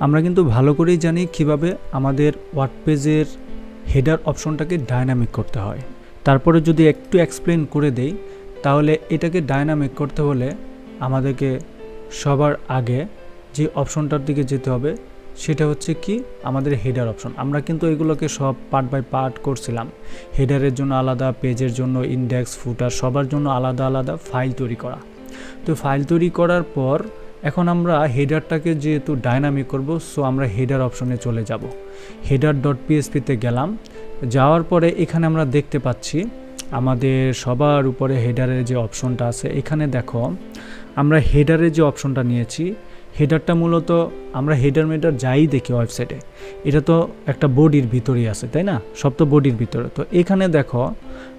আমরা কিন্তু ভালো করেই জানি কিভাবে আমাদের ওয়ার্ড পেজের হেডার অপশনটাকে ডায়নামিক করতে হয়। তারপরে যদি একটু এক্সপ্লেন করে দেই, তাহলে এটাকে ডায়নামিক করতে হলে আমাদেরকে সবার আগে যে অপশনটার দিকে যেতে হবে সেটা হচ্ছে কি আমাদের হেডার অপশন। আমরা কিন্তু এগুলোকে সব পার্ট বাই পার্ট করছিলাম। হেডারের জন্য আলাদা, পেজের জন্য ইন্ডেক্স, ফুটার, সবার জন্য আলাদা আলাদা ফাইল তৈরি করা। তো ফাইল তৈরি করার পর এখন আমরা হেডারটাকে যেহেতু ডায়নামিক করব, সো আমরা হেডার অপশনে চলে যাব। header.php-তে গেলাম, যাওয়ার পরে এখানে আমরা দেখতে পাচ্ছি আমাদের সবার উপরে হেডারের যে অপশনটা আছে। এখানে দেখো আমরা হেডারের যে অপশনটা নিয়েছি, হেডারটা মূলত আমরা হেডার মেডার যাই দেখি ওয়েবসাইটে, এটা তো একটা বডির ভিতরেই আছে, তাই না? সব তো বডির ভিতরে। তো এখানে দেখো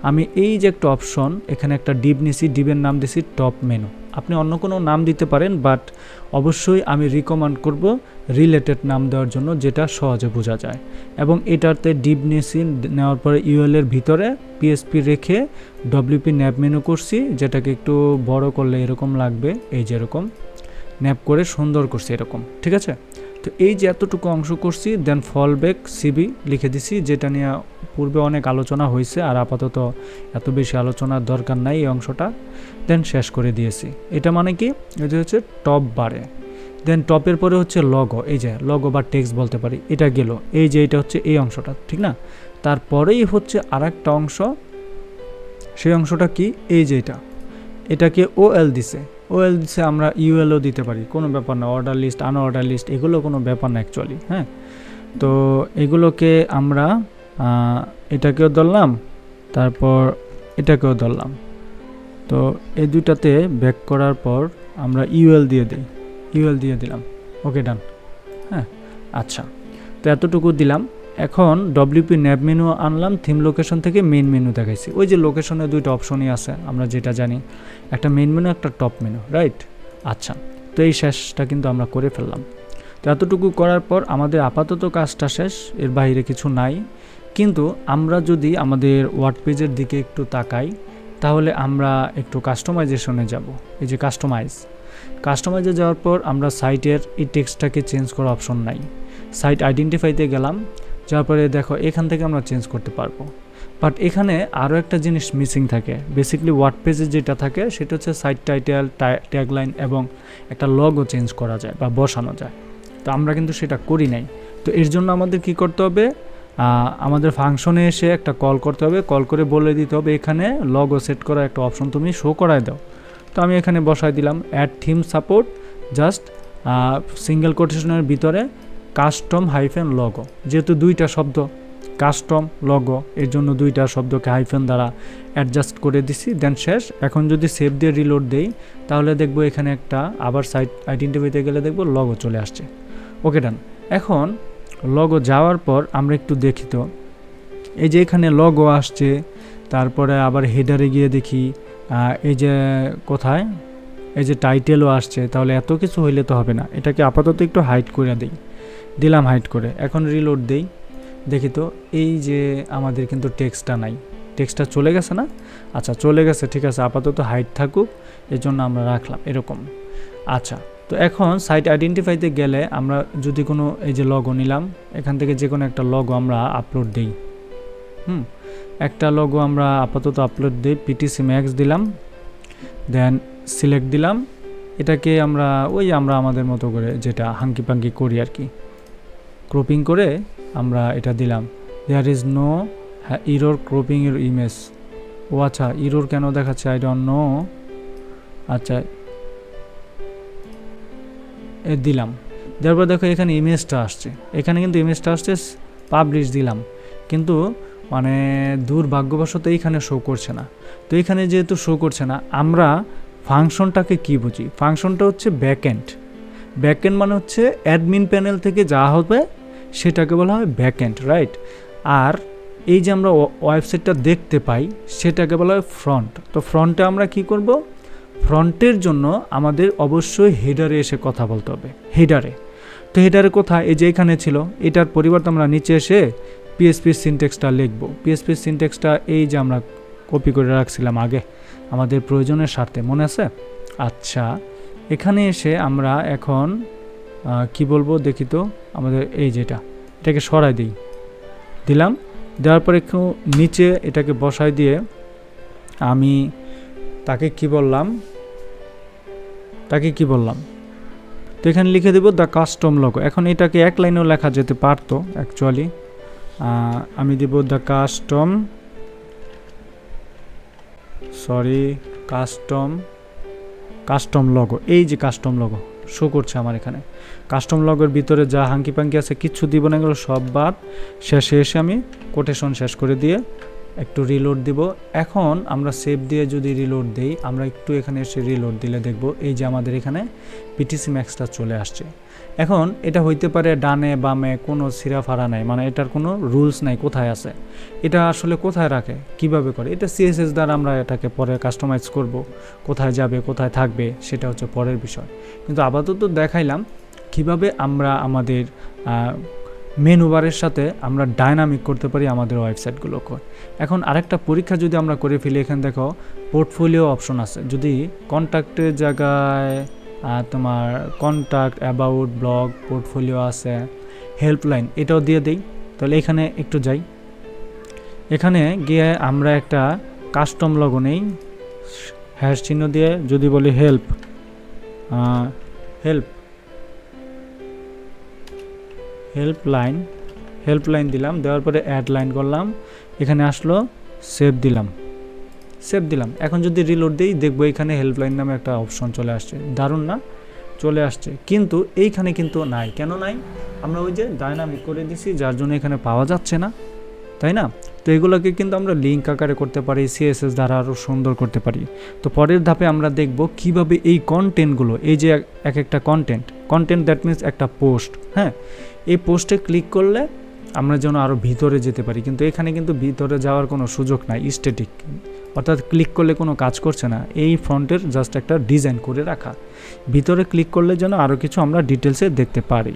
আমি এই যে একটা অপশন, এখানে একটা ডিভ নিছি, ডিভের নাম দিছি টপ মেনু। আপনি অন্য কোনো নাম দিতে পারেন, বাট অবশ্যই আমি রিকমেন্ড করব রিলেটেড নাম দেওয়ার জন্য, যেটা সহজে বোঝা যায়। এবং এটাতে ডিভ নিছি, নেওয়ার পরে ইউএল এর ভিতরে পিএসপি রেখে ডব্লিউপি ন্যাপ মেনু করছি, যেটাকে একটু বড় করলে এরকম লাগবে, এই যে এরকম ন্যাপ করে সুন্দর করছি এরকম, ঠিক আছে? তো এই যে এতটুকু অংশ করছি, দেন ফলব্যাক সিবি লিখে দিছি, যেটা নিয়ে পূর্বে অনেক আলোচনা হয়েছে, আর আপাতত এত বেশি আলোচনার দরকার নাই এই অংশটা। দেন শেষ করে দিয়েছি। এটা মানে কি, এটা হচ্ছে টপ বারে। দেন টপের পরে হচ্ছে লগো, এই যে লগো বা টেক্সট বলতে পারি, এটা গেল। এই যে এটা হচ্ছে এই অংশটা, ঠিক না? তারপরেই হচ্ছে আর একটা অংশ, সেই অংশটা কি, এই যে এটাকে ওএল দিছে, ওএল দিছে, আমরা ইউএলও দিতে পারি, কোনো ব্যাপার না। অর্ডার লিস্ট, আনঅর্ডার লিস্ট, এগুলো কোনো ব্যাপার না অ্যাকচুয়ালি, হ্যাঁ। তো এগুলোকে আমরা এটাকেও ধরলাম, তারপর এটাকেও ধরলাম। তো এই দুইটাতে ব্যাক করার পর আমরা ইউএল দিয়ে দিই, ইউএল দিয়ে দিলাম, ওকে ডান, হ্যাঁ। আচ্ছা, তো এতটুকু দিলাম। এখন ডব্লিউপি ন্যাব মেনু আনলাম, থিম লোকেশন থেকে মেইন মেনু দেখাইছি। ওই যে লোকেশনে দুইটা অপশনই আছে, আমরা যেটা জানি, একটা মেইন মেনু, একটা টপ মেনু, রাইট? আচ্ছা, তো এই শেষটা কিন্তু আমরা করে ফেললাম। তো এতটুকু করার পর আমাদের আপাতত কাজটা শেষ, এর বাইরে কিছু নাই। কিন্তু আমরা যদি আমাদের ওয়ার্ড পেজের দিকে একটু তাকাই, তাহলে আমরা একটু কাস্টমাইজেশনে যাব। এই যে কাস্টমাইজে যাওয়ার পর আমরা সাইটের এই টেক্সটটাকে চেঞ্জ করার অপশন নাই। সাইট আইডেন্টিফাইতে গেলাম, যাওয়ার পরে দেখো এখান থেকে আমরা চেঞ্জ করতে পারবো। বাট এখানে আরও একটা জিনিস মিসিং থাকে। বেসিক্যালি ওয়ার্ড পেজে যেটা থাকে সেটা হচ্ছে সাইট টাইটেল, ট্যাগলাইন এবং একটা লগও চেঞ্জ করা যায় বা বসানো যায়। তো আমরা কিন্তু সেটা করি নাই। তো এর জন্য আমাদের কি করতে হবে, আমাদের ফাংশনে এসে একটা কল করতে হবে, কল করে বলে দিতে হবে এখানে লগো সেট করা একটা অপশন তুমি শো করায় দাও। তো আমি এখানে বসাই দিলাম add theme support, just single কোটেশনের ভিতরে কাস্টম হাইফেন লগো, যেহেতু দুইটা শব্দ কাস্টম লগো, এর জন্য দুইটা শব্দকে হাইফেন দ্বারা অ্যাডজাস্ট করে দিছি। দেন শেষ। এখন যদি সেভ দিয়ে রিলোড দেই, তাহলে দেখবো এখানে একটা আবার সাইট আইডেন্টিফাইতে গেলে দেখবো লগো চলে আসছে, ওকে ডান। এখন লগো যাওয়ার পর আমরা একটু দেখি, তো এই যে এখানে লগো আসছে, তারপরে আবার হেডারে গিয়ে দেখি এই যে কোথায়, এই যে টাইটেলও আসছে। তাহলে এত কিছু হইলে তো হবে না, এটাকে আপাতত একটু হাইড করে দিলাম, হাইড করে। এখন রিলোড দেই, দেখি তো এই যে আমাদের কিন্তু টেক্সটটা নাই, টেক্সটটা চলে গেছে না? আচ্ছা, চলে গেছে, ঠিক আছে, আপাতত হাইড থাকুক, এর জন্য আমরা রাখলাম এরকম। আচ্ছা, তো এখন সাইট আইডেন্টিফাইতে গেলে আমরা যদি কোনো এই যে লগো নিলাম, এখান থেকে যে কোনো একটা লগো আমরা আপলোড দিই। একটা লগো আমরা আপাতত আপলোড দিই, পিটিসি ম্যাক্স দিলাম, দেন সিলেক্ট দিলাম। এটাকে আমরা আমরা আমাদের মতো করে যেটা হাঙ্কি পাঙ্কি করি আর কি, ক্রপিং করে আমরা এটা দিলাম। There is no error cropping your image. ও আচ্ছা, ইরোর কেন দেখাচ্ছে আই ডোন্ট নো। আচ্ছা, দিলাম, তারপর দেখো এখানে ইমেজটা আসছে, এখানে কিন্তু ইমেজটা আসছে, পাবলিশ দিলাম, কিন্তু মানে দুর্ভাগ্যবশত এইখানে শো করছে না। তো এখানে যেহেতু শো করছে না, আমরা ফাংশনটাকে কি বুঝি? ফাংশনটা হচ্ছে ব্যাকএন্ড। ব্যাকএন্ড মানে হচ্ছে অ্যাডমিন প্যানেল থেকে যা হবে সেটাকে বলা হয় ব্যাকএন্ড, রাইট? আর এই যে আমরা ওয়েবসাইটটা দেখতে পাই সেটাকে বলা হয় ফ্রন্ট। তো ফ্রন্টে আমরা কি করব? ফ্রন্টের জন্য আমাদের অবশ্যই হেডারে এসে কথা বলতে হবে, হেডারে। তো হেডারে কোথায়? এই যে এখানে ছিল, এটার পরিবর্তে আমরা নিচে এসে পিএসপির সিনট্যাক্সটা লিখব। পিএসপির সিনট্যাক্সটা এই যে আমরা কপি করে রাখছিলাম আগে আমাদের প্রয়োজনের স্বার্থে, মনে আছে? আচ্ছা, এখানে এসে আমরা এখন কি বলবো দেখি তো, আমাদের এই যেটা, এটাকে সরাই দিলাম। দেওয়ার পরে একটু নিচে এটাকে বসাই দিয়ে আমি তাকে কি বললাম তো এখানে লিখে দেব দ্য কাস্টম লোগো। এখন এটাকে এক লাইনেও লেখা যেতে পারতো অ্যাকচুয়ালি। আমি দেব দ্য কাস্টম লোগো। এই যে কাস্টম লোগো শো করছে আমার এখানে। কাস্টম লগের ভিতরে যা হাঙ্কি পাঙ্কি আছে কিচ্ছু দিব না, এগুলো সব বাদ। শেষে এসে আমি কোটেশন শেষ করে দিয়ে একটু রিলোড দিব। এখন আমরা সেভ দিয়ে যদি রিলোড দেই, আমরা একটু এখানে এসে রিলোড দিলে দেখব এই যে আমাদের এখানে পিটিসি ম্যাক্সটা চলে আসছে। এখন এটা হইতে পারে ডানে বামে কোনো ছিঁড়াফাড়া নাই, মানে এটার কোনো রুলস নাই কোথায় আছে, এটা আসলে কোথায় রাখে, কিভাবে করে, এটা সিএসএস দ্বারা আমরা এটাকে পরে কাস্টমাইজ করব। কোথায় যাবে কোথায় থাকবে সেটা হচ্ছে পরের বিষয়, কিন্তু আপাতত দেখাইলাম কিভাবে আমরা আমাদের মেনু বারের সাথে আমরা ডায়নামিক করতে পারি আমাদের ওয়েবসাইটগুলোকে। এখন আরেকটা পরীক্ষা যদি আমরা করে ফেলি, এখানে দেখো পোর্টফোলিও অপশন আছে। যদি কন্ট্যাক্টের জায়গায় তোমার কন্ট্যাক্ট, অ্যাবাউট, ব্লগ, পোর্টফোলিও আছে, হেল্পলাইন এটাও দিয়ে দেই, তাহলে এখানে একটু যাই। এখানে গিয়ে আমরা একটা কাস্টম লগো নেই, হ্যাশ চিহ্ন দিয়ে যদি বলি হেল্পলাইন দিলাম। দেওয়ার পরে অ্যাড লাইন করলাম, এখানে আসলো, সেভ দিলাম। এখন যদি রিলোড দিই দেখবো এখানে হেল্পলাইন নামে একটা অপশন চলে আসছে। দারুণ না? চলে আসছে, কিন্তু এইখানে কিন্তু নাই। কেন নাই? আমরা ওই যে ডায়নামিক করে দিছি, যার জন্য এখানে পাওয়া যাচ্ছে না, তাই না? তো এগুলোকে কিন্তু আমরা লিঙ্ক আকারে করতে পারি, সিএসএস দ্বারা আরও সুন্দর করতে পারি। তো পরের ধাপে আমরা দেখব কিভাবে এই কন্টেন্টগুলো, এই যে এক একটা কন্টেন্ট দ্যাট মিনস একটা পোস্ট, হ্যাঁ, এই পোস্টে ক্লিক করলে আমরা যেন আরও ভিতরে যেতে পারি, কিন্তু এখানে কিন্তু ভিতরে যাওয়ার কোনো সুযোগ নাই, স্ট্যাটিক, অর্থাৎ ক্লিক করলে কোনো কাজ করছে না। এই ফ্রন্টের জাস্ট একটা ডিজাইন করে রাখা, ভিতরে ক্লিক করলে যেন আরও কিছু আমরা ডিটেলসে দেখতে পারি।